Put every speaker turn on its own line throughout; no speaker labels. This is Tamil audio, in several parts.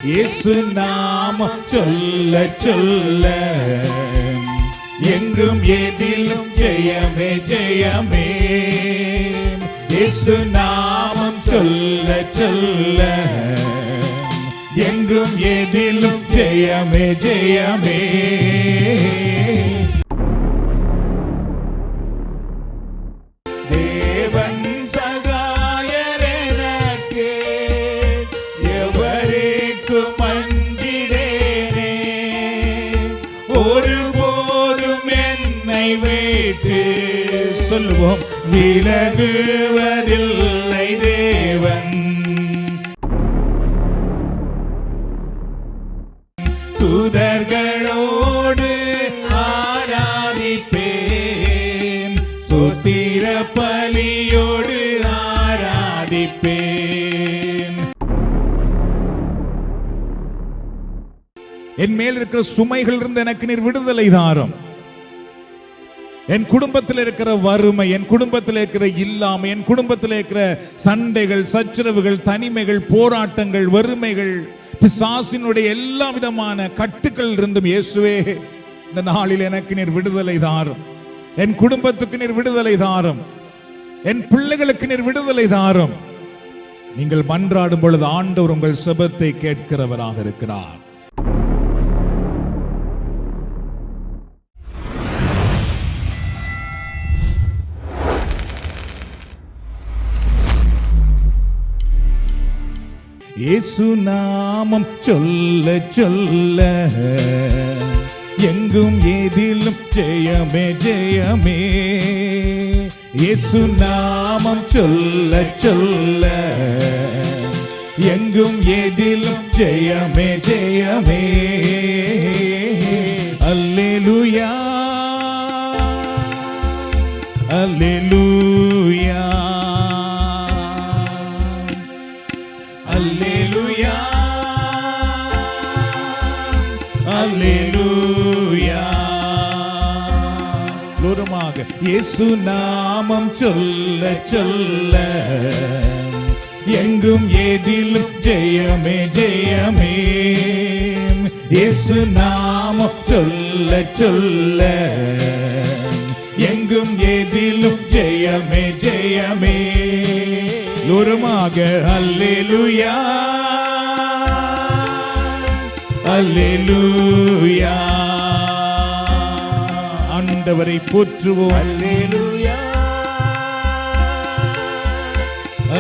இயேசு நாமம் சொல்ல சொல்ல எங்கும் எதிலும் ஜெயமே ஜெயமே. இயேசு நாமம் சொல்ல சொல்ல எங்கும் எதிலும் ஜெயமே ஜெயமே. தேவன் சகாயர் எனக்கே, எவருக்கும் அஞ்சிடேனே. ஒருபோதும் என்னை வைத்து சொல்லுவோம் விலகுவதில்லை தேவன். தூதர்களோடு ஆராதிப்பேன், ஸ்தோத்திர பலியோடு ஆராதிப்பேன். என் மேல் இருக்கிற சுமைகள் இருந்து எனக்கு நீர் விடுதலை தாரும். என் குடும்பத்தில் இருக்கிற வறுமை, என் குடும்பத்தில் இருக்கிற இல்லாமை, என் குடும்பத்தில் இருக்கிற சண்டைகள், சச்சரவுகள், தனிமைகள், போராட்டங்கள், வறுமைகள், பிசாசினுடைய எல்லா விதமான கட்டுக்கள் இருந்தும் இயேசுவே இந்த நாளில் எனக்கு நீர் விடுதலை தாரும். என் குடும்பத்துக்கு நீர் விடுதலை தாரும். என் பிள்ளைகளுக்கு நீர் விடுதலை தாரும். நீங்கள் மன்றாடும் பொழுது ஆண்டவர் உங்கள் செபத்தை கேட்கிறவராக இருக்கிறார். இயேசு நாமம் சொல்ல சொல்ல எங்கும் எதிலும் ஜெயமே ஜெயமே. இயேசு நாமம் சொல்ல சொல்ல எங்கும் எதிலும் ஜெயமே ஜெயமே. அல்லேலூயா அல்லேலூயா அல்லேலூயா அல்லேலூயா. தூரமாக இயேசு நாமம் சொல்ல சொல்ல எங்கும் எதிலும் ஜெயமே ஜெயமே. இயேசு நாமம் சொல்ல சொல்ல எங்கும் எதிலும் ஜெயமே ஜெயமே. தூரமாக அல்லேலூயா அல்லேலூயா. ஆண்டவரை போற்றுவோம். அல்லேலூயா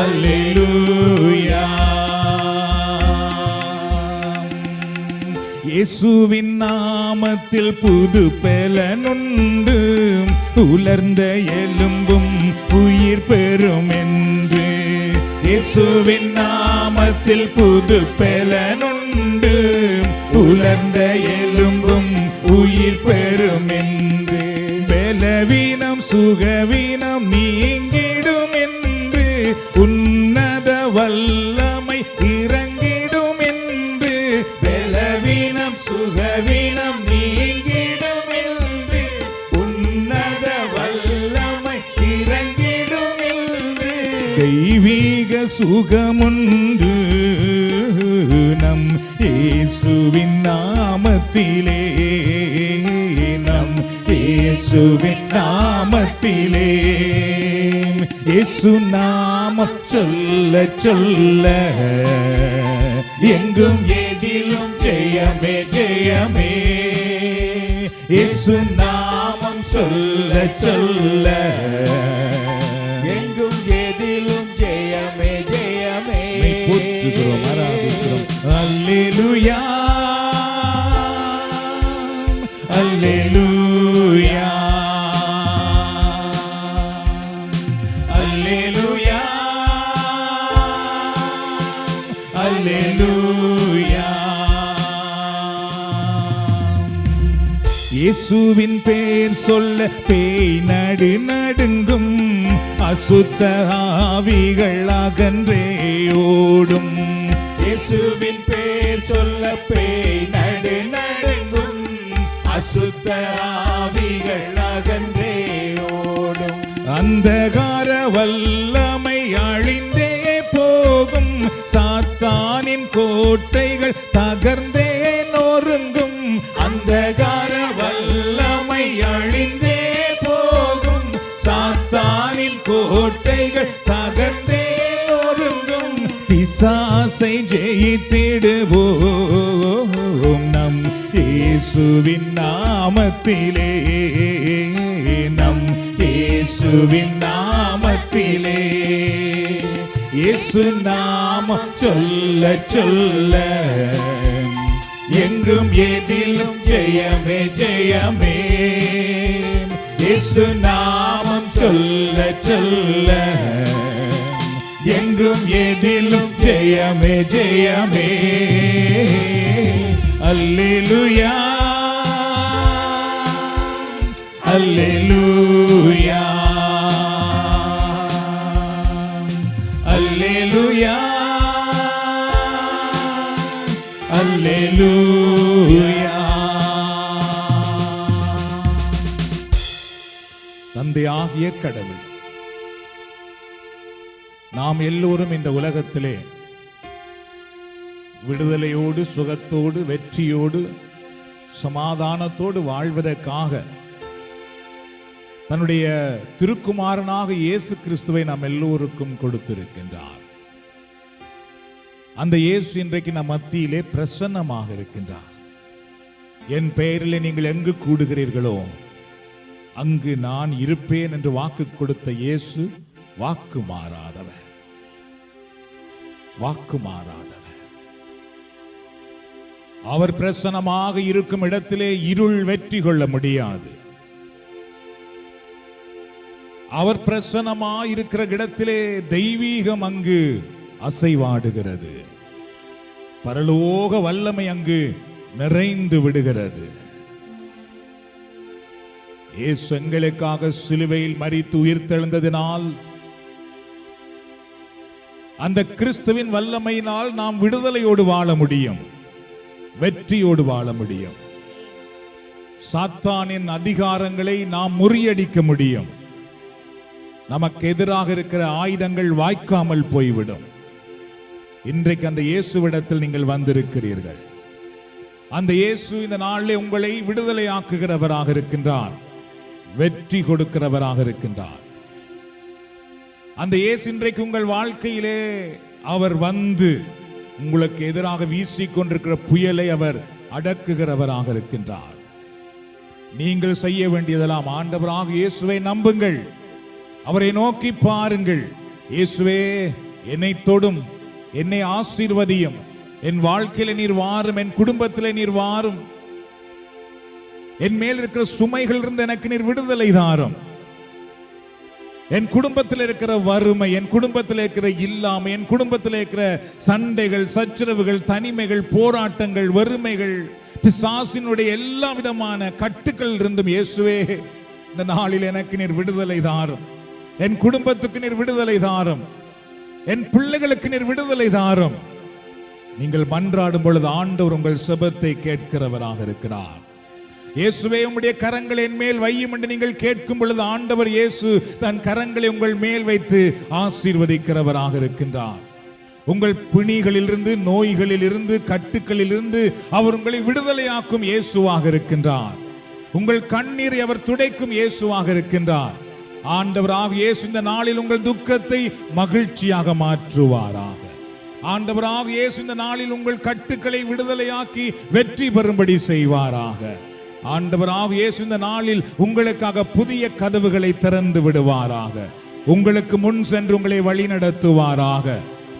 அல்லேலூயா. இயேசுவின் நாமத்தில் புது பலனுண்டு, உலர்ந்த எலும்பும் உயிர் பெறும் என்று. இயேசுவின் நாமத்தில் புது பலனுண்டு, உலர்ந்த எலும்பும் உயிர் பெறும் என்று. பலவீனம் சுகவீனம் நீங்கிடும் என்று, உன்னத வல்லமை இறங்கிடும் என்று. பலவீனம் சுகவீனம் நீங்கிடும் என்று, உன்னத வல்லமை இறங்கிடும் என்று. தெய்வீக சுகமுண்டு நம் இயேசுவின் நாமத்திலே, நம் இயேசுவின் நாமத்திலே. இயேசு நாமம் சொல்ல சொல்ல எங்கும் எதிலும் ஜெயமே ஜெயமே. இயேசு நாமம் சொல்ல சொல்ல எங்கும் எதிலும் ஜெயமே ஜெயமே. போற்றுகிறோம், ஆராதிக்கிறோம். அல்லேலூயா அல்லேலூயா அல்லேலூயா அல்லேலூயா. இயேசுவின் பேர் சொல்ல பேய் நடு நடுங்கும், அசுத்த ஆவிகள் அகன்றே ஓடும். இயேசுவின் பேர் சொல்ல பேய் நடு நடுங்கும், அசுத்த ஆவிகள் அகன்றே ஓடும். அந்தகார வல்லமை அழிந்தே போகும், சாத்தானின் கோட்டைகள் தகர்ந்தே நொறுங்கும், அந்தகார வல்லமை அழிந்தே போகும். சாத்தானின் கோட்டைகள் தகர்ந்தே நொறுங்கும், பிசாசை ஜெயித்திடுவோம் நம் இயேசுவின் நாமத்திலே, நம் இயேசுவின் நாமத்திலே. இயேசு நாமம் சொல்ல சொல்ல எங்கும் எதிலும் ஜெயமே ஜெயமே. இயேசு நாமம் சொல்ல சொல்ல எங்கும் எதிலும் ஜெயமே ஜெயமே. அல்லேலூயா அல்லேலூயா அல்லேலூயா அல்லேலூயா. தந்தையாகிய கடவுள், நாம் எல்லோரும் இந்த உலகத்திலே விடுதலையோடு, சுகத்தோடு, வெற்றியோடு, சமாதானத்தோடு வாழ்வதற்காக தன்னுடைய திருக்குமாரனாக இயேசு கிறிஸ்துவை நாம் எல்லோருக்கும் கொடுத்திருக்கின்றார். அந்த இயேசு இன்றைக்கு நம் மத்தியிலே பிரசன்னமாக இருக்கின்றார். என் பெயரிலே நீங்கள் எங்கு கூடுகிறீர்களோ அங்கு நான் இருப்பேன் என்று வாக்கு கொடுத்த இயேசு வாக்கு மாறாதவர், வாக்கு மாறாதவர். அவர் பிரசன்னமாக இருக்கும் இடத்திலே இருள் வெற்றி கொள்ள முடியாது. அவர் பிரசன்னமாக இருக்கிற இடத்திலே தெய்வீகம் அங்கு அசைவாடுகிறது, பரலோக வல்லமை அங்கு நிறைந்து விடுகிறது. இயேசு எங்களுக்காக சிலுவையில் மரித்து உயிர்த்தெழுந்ததினால், அந்த கிறிஸ்துவின் வல்லமையினால் நாம் விடுதலையோடு வாழ முடியும், வெற்றியோடு வாழ முடியும். சாத்தானின் அதிகாரங்களை நாம் முறியடிக்க முடியும். நமக்கு எதிராக இருக்கிற ஆயுதங்கள் வாய்க்காமல் போய்விடும். இன்றைக்கு அந்த இயேசுவிடத்தில் நீங்கள் வந்திருக்கிறீர்கள். அந்த இயேசு இந்த நாளிலே உங்களை விடுதலையாக்குகிறவராக இருக்கின்றார், வெற்றி கொடுக்கிறவராக இருக்கின்றார். அந்த இயேசு இன்றைக்கு உங்கள் வாழ்க்கையிலே அவர் வந்து உங்களுக்கு எதிராக வீசிக்கொண்டிருக்கிற புயலை அவர் அடக்குகிறவராக இருக்கின்றார். நீங்கள் செய்ய வேண்டியதெல்லாம் ஆண்டவராக இயேசுவை நம்புங்கள், அவரை நோக்கி பாருங்கள். இயேசுவே, என்னை தொடும், என்னை ஆசீர்வதியும், என் வாழ்க்கையில நீர் வாரும், என் குடும்பத்தில் நீர் வாரும், என் மேல் இருக்கிற சுமைகள் இருந்து எனக்கு நீர் விடுதலை தாரும். என் குடும்பத்தில் இருக்கிற வறுமை, என் குடும்பத்தில் இருக்கிற இல்லாமை, என் குடும்பத்தில் இருக்கிற சண்டைகள், சச்சரவுகள், தனிமைகள், போராட்டங்கள், வறுமைகள், பிசாசினுடைய எல்லா விதமான கட்டுக்கள் இருந்தும் இயேசுவே இந்த நாளில் எனக்கு நீர் விடுதலை தாரும். என் குடும்பத்துக்கு நீர் விடுதலை தாரும், என் பிள்ளைகளுக்கு நீர் விடுதலை தாரும். நீங்கள் மன்றாடும் பொழுது ஆண்டவர் உங்கள் செபத்தை கேட்கிறவராக இருக்கிறார். இயேசுவே, உம்முடைய கரங்களை என் மேல் வையும் என்று நீங்கள் கேட்கும் பொழுது ஆண்டவர் இயேசு தன் கரங்களை உங்கள் மேல் வைத்து ஆசீர்வதிக்கிறவராக இருக்கின்றார். உங்கள் பிணிகளிலிருந்து, நோய்களிலிருந்து, கட்டுக்களிலிருந்து அவர் உங்களை விடுதலையாக்கும் இயேசுவாக இருக்கின்றார். உங்கள் கண்ணீரை அவர் துடைக்கும் இயேசுவாக இருக்கின்றார். ஆண்டவராக இயேசு இந்த நாளில் உங்கள் துக்கத்தை மகிழ்ச்சியாக மாற்றுவாராக. ஆண்டவராக இயேசு இந்த நாளில் உங்கள் கட்டுக்களை விடுதலையாக்கி வெற்றி பெறும்படி செய்வாராக. ஆண்டவராக இயேசு இந்த நாளில் உங்களுக்காக புதிய கதவுகளை திறந்து விடுவாராக. உங்களுக்கு முன் சென்று உங்களை வழி நடத்துவாராக.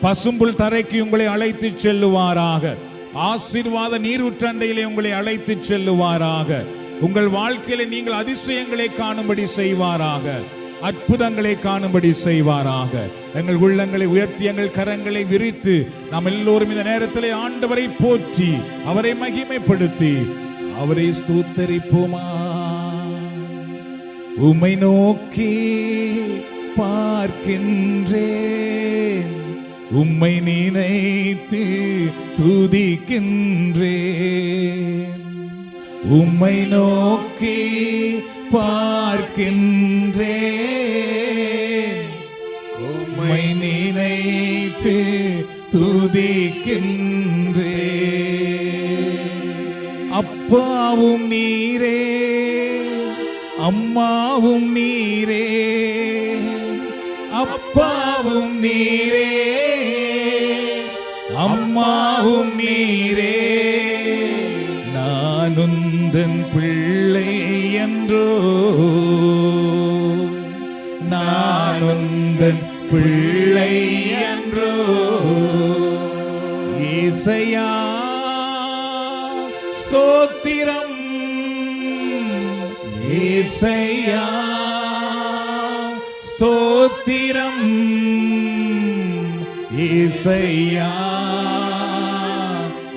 பசும்புல் தரைக்கு உங்களை அழைத்து செல்லுவாராக. ஆசீர்வாத நீரூற்றண்டையிலே உங்களை அழைத்து செல்லுவாராக. உங்கள் வாழ்க்கையில நீங்கள் அதிசயங்களை காணும்படி செய்வாராக, அற்புதங்களை காணும்படி செய்வாராக. எங்கள் உள்ளங்களை உயர்த்தி எங்கள் கரங்களை விரித்து நாம் எல்லோரும் இந்த நேரத்திலே ஆண்டவரை போற்றி அவரை மகிமைப்படுத்தி அவரை ஸ்தோத்தரிப்போமா. உம்மை நோக்கி பார்க்கின்றேன், உம்மை நினைத்து துதிக்கின்றேன். உம்மை நோக்கி பார்க்கின்றேன், உம்மை நினைத்து அப்பாவும் நீரே, அம்மாவும் நீரே, அப்பாவும் நீரே, அம்மாவும் நீரே. நான் உந்தன் பிள்ளை என்றோ, நான் உந்தன் பிள்ளை என்றோ. இசையா ஸ்தோத்திரம், இசையா ஸ்தோத்திரம், இசையா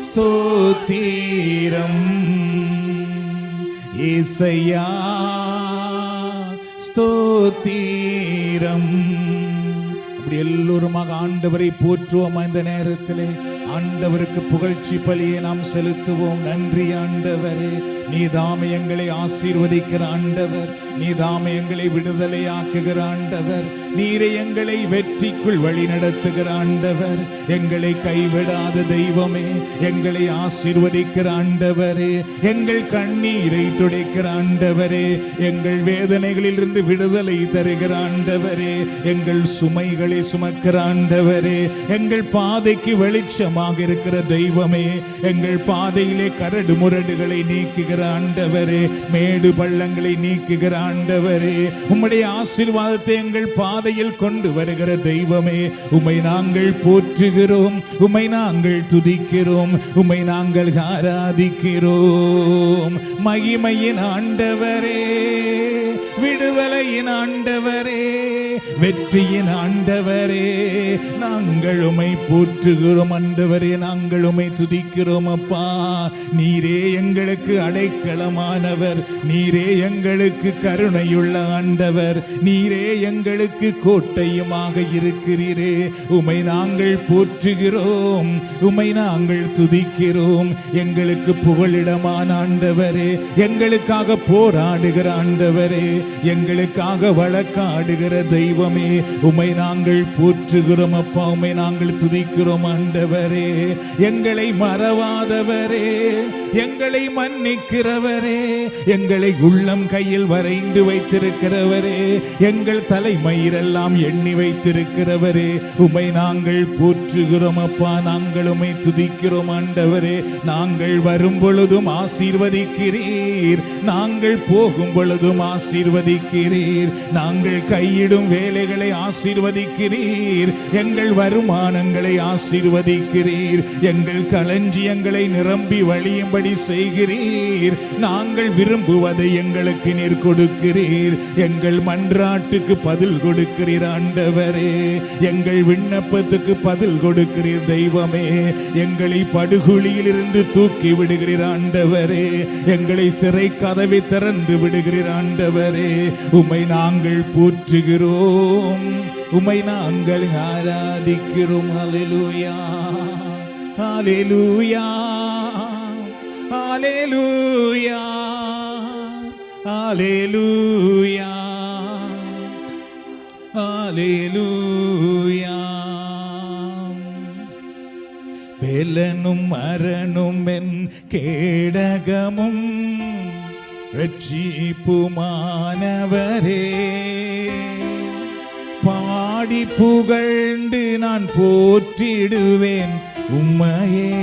ஸ்தோத்திரம், இசையா ஸ்தோத்திரம். அப்படி எல்லோருமாக ஆண்டவரை போற்றுவோம். இந்த நேரத்திலே ஆண்டவருக்கு புகழ்ச்சி பலியை நாம் செலுத்துவோம். நன்றி ஆண்டவரே, நீதாமே எங்களை ஆசீர்வதிக்கிற ஆண்டவர், நீதாமே எங்களை விடுதலையாக்குகிற ஆண்டவர், நீரே எங்களை வெற்றிக்குள் வழி நடத்துகிற ஆண்டவர், எங்களை கைவிடாத தெய்வமே, எங்களை ஆசீர்வதிக்கிற ஆண்டவரே, எங்கள் கண்ணீரை துடைக்கிற ஆண்டவரே, எங்கள் வேதனைகளில் இருந்து விடுதலை தருகிற ஆண்டவரே, எங்கள் சுமைகளை சுமக்கிற ஆண்டவரே, எங்கள் பாதைக்கு வெளிச்சமாக இருக்கிற தெய்வமே, எங்கள் பாதையிலே கரடு முரடுகளை நீக்குகிற ஆண்டவரே, மேடு பள்ளங்களை நீக்குகிற ஆண்டவரே, உம்முடைய ஆசீர்வாதத்தை எங்கள் பாதையில் கொண்டு வருகிற தெய்வமே, உம்மை நாங்கள் போற்றுகிறோம், உம்மை நாங்கள் துதிக்கிறோம், உம்மை நாங்கள் ஆராதிக்கிறோம். மகிமையின் ஆண்டவரே, விடுதலையின் ஆண்டவரே, வெற்றியின் ஆண்டவரே, நாங்கள் உம்மை போற்றுகிறோம் ஆண்டவரே, நாங்கள் உம்மை துதிக்கிறோம். அப்பா, நீரே எங்களுக்கு அடைக்கலமானவர், நீரே எங்களுக்கு கருணையுள்ள ஆண்டவர், நீரே எங்களுக்கு கோட்டையுமாக இருக்கிறீரே. உம்மை நாங்கள் போற்றுகிறோம், உம்மை நாங்கள் துதிக்கிறோம். எங்களுக்கு புகலிடமான ஆண்டவரே, எங்களுக்காக போராடுகிற ஆண்டவரே, எங்களுக்காக வழக்காடுகிற தெய்வமே, உம்மை நாங்கள் போற்றுகிறோம். அப்பா, உம்மை நாங்கள் துதிக்கிறோம் ஆண்டவரே. எங்களை மறவாதவரே, எங்களை மன்னிக்கிறவரே, எங்களை உள்ளம் கையில் வரைந்து வைத்திருக்கிறவரே, எங்கள் தலைமயிரெல்லாம் எண்ணி வைத்திருக்கிறவரே, உம்மை நாங்கள் போற்றுகிறோம். அப்பா, நாங்கள் உம்மை துதிக்கிறோம் ஆண்டவரே. நாங்கள் வரும் பொழுதும் ஆசீர்வதிக்கிறீர், நாங்கள் போகும் பொழுதும் ஆசீர்வதிக்கிறீர், நாங்கள் கையிடும் வேலைகளை ஆசீர்வதிக்கிறீர், எங்கள் வருமானங்களை ஆசீர்வதிக்கிறீர், எங்கள் களஞ்சியங்களை நிரம்பி வழியும்படி செய்கிறீர், நாங்கள் விரும்புவதை எங்களுக்கு நீர் கொடுக்கிறீர், எங்கள் மன்றாட்டுக்கு பதில் கொடுக்கிறீர் ஆண்டவரே, எங்கள் விண்ணப்பத்துக்கு பதில் கொடுக்கிறீர் தெய்வமே, எங்களை படுகுழியில் இருந்து தூக்கி விடுகிறீர் ஆண்டவரே, எங்களை சிறை கதவை திறந்து விடுகிறீர் ஆண்டவரே. உம்மை நாங்கள் போற்றுகிறோம், உம்மை நாங்கள் ஆராதிக்கிறோம். ஹல்லேலூயா, ஹல்லேலூயா, ஹல்லேலூயா, ஹல்லேலூயா, ஹல்லேலூயா. பெலனும் மரணும் என் கேடகமும் ரட்சிப்புமானவரே, பாடி புகழ்ந்து நான் போற்றிடுவேன் உம்மையே.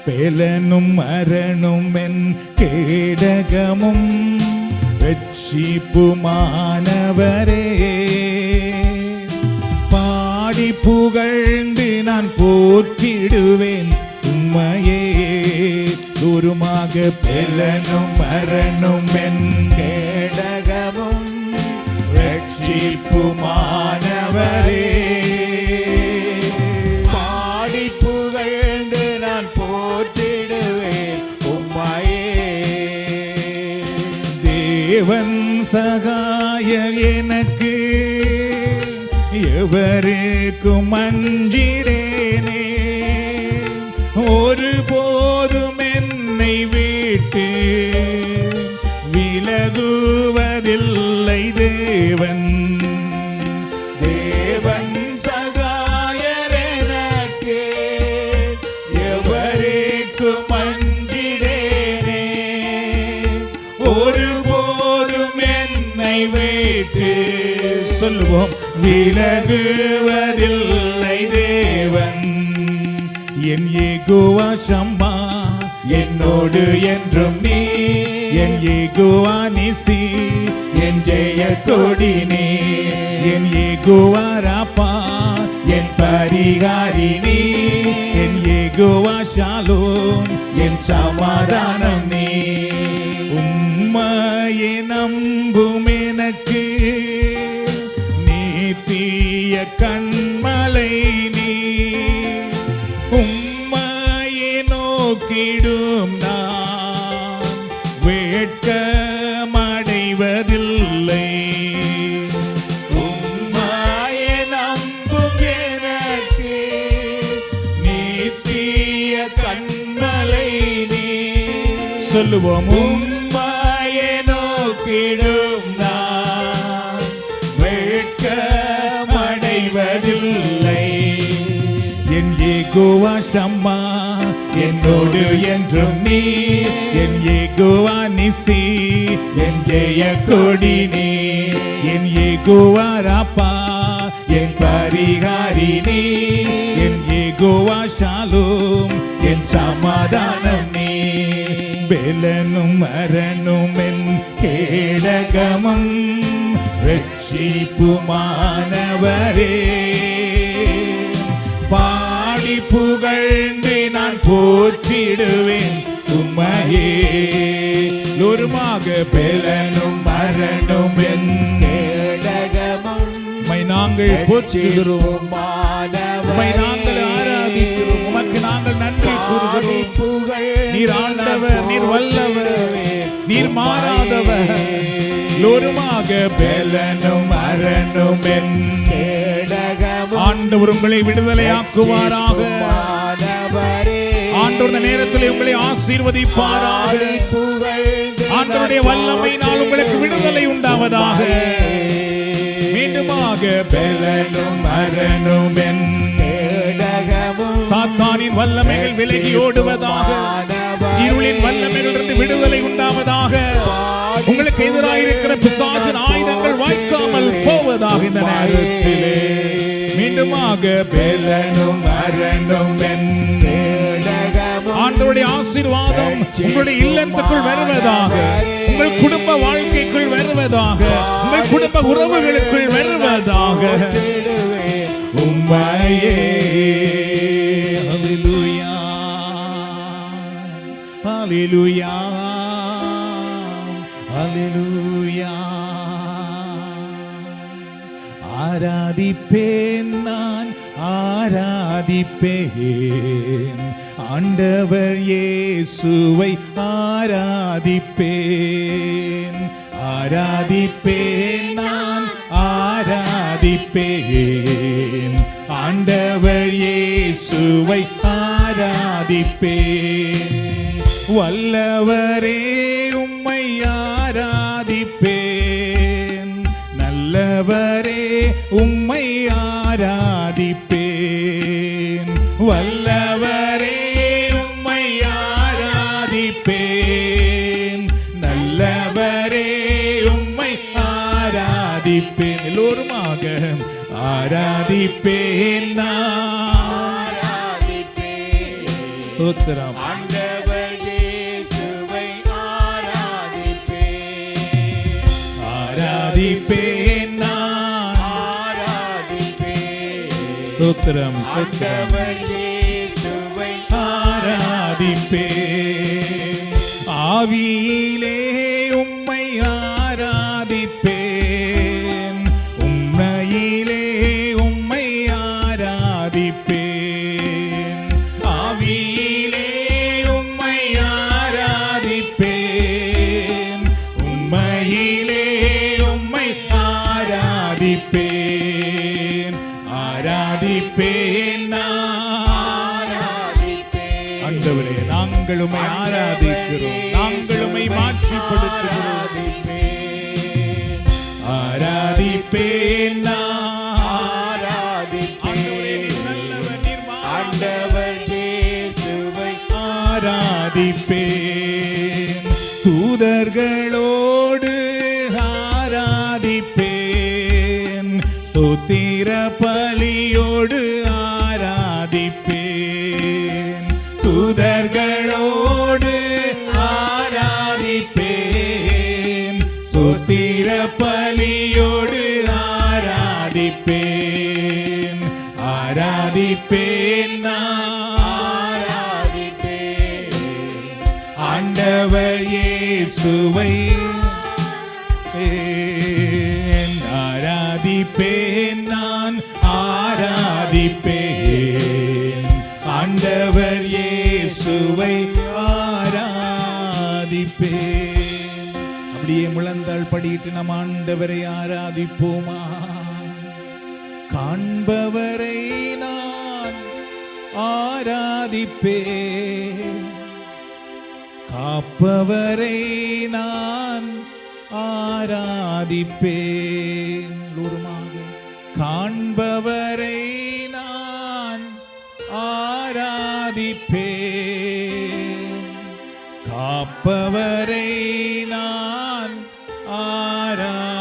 பெலனும் மரணும் என் கேடகமும் ரட்சிப்புமானவரே, பாடி புகழ்ந்து நான் போற்றிடுவேன் உம்மையே. தூருமாக பெலனும் மரணும் என் கேடகமும் ரட்சிப்புமானவரே,
பாடி புகழ்ந்து நான் போற்றிடுவேன் உம்மையே.
தேவன் சகாயர் எனக்கு எவருக்கும் அஞ்சிடேனே, ஒருபோதும் என்னை விட்டு விலகுவதில்லை தேவன்.
தேவன் சகாயர் எனக்கு எவருக்கும்
விட்டு சொல்லுவோம், விலகுவதில்லை தேவன். என் யெகோவா ஷம்மா, என்னோடு என்றும் நீ. என் யெகோவா நிசி, என் ஜெய கொடி நீ. என் யெகோவா ராப்பா, என் பரிகாரி நீ. என் யெகோவா ஷாலோம், என் சமாதானம் நீ. உம்மையே நம்பும் எனக்கு நீத்திய கண்மலை நீ. உம்மையே நோக்கிடும் நான் வெட்கமடைவதில்லை.
உம்மையே நம்பும் எனக்கு நீத்திய கண்மலை நீ.
சொல்லுவோம்,
உம்மையே நோக்கிடும் நான் வெட்கமடைவதில்லை.
என் யெகோவா ஷம்மா, என்னோடு என்றும் நீ. என் யெகோவா நிசி, என் ஜெய கொடி நீ. என் யெகோவா ராப்பா, என் பரிகாரி நீ. என் யெகோவா ஷாலோம், என் சமாதானம் நீ. பெலனும் அரணும் என் கேடகமும் ரட்சிப்புமானவரே. பாடி புகழ்ந்து நான் போற்றிடுவேன் உம்மையே. ஒருமாக பெலனும் மரணும் என்
கேடகமும்
உம்மை நாங்கள் போற்றுகிறோம், உம்மை நாங்கள் ஆராதிக்கிறோம், உமக்கு நாங்கள் நன்றி கூறுகிறோம். நீர் ஆண்டவர், நீர் வல்லவர், நீர் மாறாதவர். ஒருமாக பெலனும் மரணும் என்
கேடகமும்
ஆண்டவர் உங்களை விடுதலையாக்குவாராக. ஆண்டவர் இந்த நேரத்தில் உங்களை ஆசீர்வதிப்பாராக. ஆண்டவருடைய வல்லமையினால் உங்களுக்கு விடுதலை உண்டாவதாக. மீண்டுமாக பெலனும் மரணும் என்
கேடகமும்
சாத்தானின் வல்லமைகள் விலகி ஓடுவதாக. இருளின் வல்லமைகளிலிருந்து விடுதலை உண்டாவதாக. உங்களுக்கு எதிராக இருக்கிற பிசாசின் ஆயுதங்கள் வாய்க்காமல் போவதாக. இந்த நேரத்திலே மீண்டுமாக பெலனும் மரணும் என்
கேடகமும்
ஆண்டவருடைய ஆசீர்வாதம் உங்களுடைய இல்லத்துக்குள் வருவதாக. உங்கள் குடும்ப வாழ்க்கைக்குள் வருவதாக. உங்கள் குடும்ப உறவுகளுக்குள் வருவதாக. உம்மையே. ஹல்லேலூயா, ஹல்லேலூயா, ஹல்லேலூயா. ஆராதிப்பேன் நான், ஆராதிப்பேன் ஆண்டவர் இயேசுவை ஆராதிப்பேன். ஆராதிப்பேன் நான், ஆராதிப்பேன் ஆண்டவர் இயேசுவை ஆராதிப்பேன். வல்லவரே உம்மை ஆராதிப்பேன், நல்லவரே உம்மை ஆராதிப்பேன். வல்லவரே உம்மை ஆராதிப்பேன், நல்லவரே உம்மை ஆராதிப்பேன். எல்லோருமாக ஆராதிப்பேன் நான். ஸ்தோத்திரம்.
ஆண்டவர் இயேசுவை ஆராதிப்பேன்.
ஆராதிப்பேன் நான்.
ஆராதிப்பேன்.
ஸ்தோத்திரம், ஸ்தோத்திரம்.
ஆண்டவர் இயேசுவை
ஆராதிப்பேன். ஆவியிலே உம்மை ஆராதிப்பேன், உம்மையிலே உம்மை ஆராதிப்பேன். ஆவியிலே உம்மை ஆராதிப்பேன், உம்மையிலே உம்மை ஆராதிப்பேன். ஆராதிப்பேன் நான். ஆண்டவரே, நாங்கள் உம்மை ஆராதிக்கிறோம், நாங்கள் உம்மை மாற்றிப்படுத்துகிறோம். ஆராதிப்பேன் நான். ஆண்டவரே, நீர் நல்லவர், நீர்
ஆண்டவர் இயேசுவை
ஆராதிப்பேன். தூதர்களோடு ஆராதிப்பேன், தூதர்களோடு ஆராதிப்பேன், ஸ்தோத்திர பலியோடு ஆராதிப்பேன், ஆராதிப்பேன் நான்
ஆராதிப்பேன்
ஆண்டவர் இயேசுவை ஆராதிப்பேன் நான் ஆராதிப்பேன் ஆண்டவர் இயேசுவை ஆராதிப்பேன். அப்படியே முழந்தாள் படியிட்டு நம் ஆண்டவரை ஆராதிப்போமா. காண்பவரை நான் ஆராதிப்பேன், காப்பவரை நான் ஆராதிப்பேன். காண்பவரை நான் ஆராதிப்பேன், காப்பவரை நான் ஆராதிப்பேன்.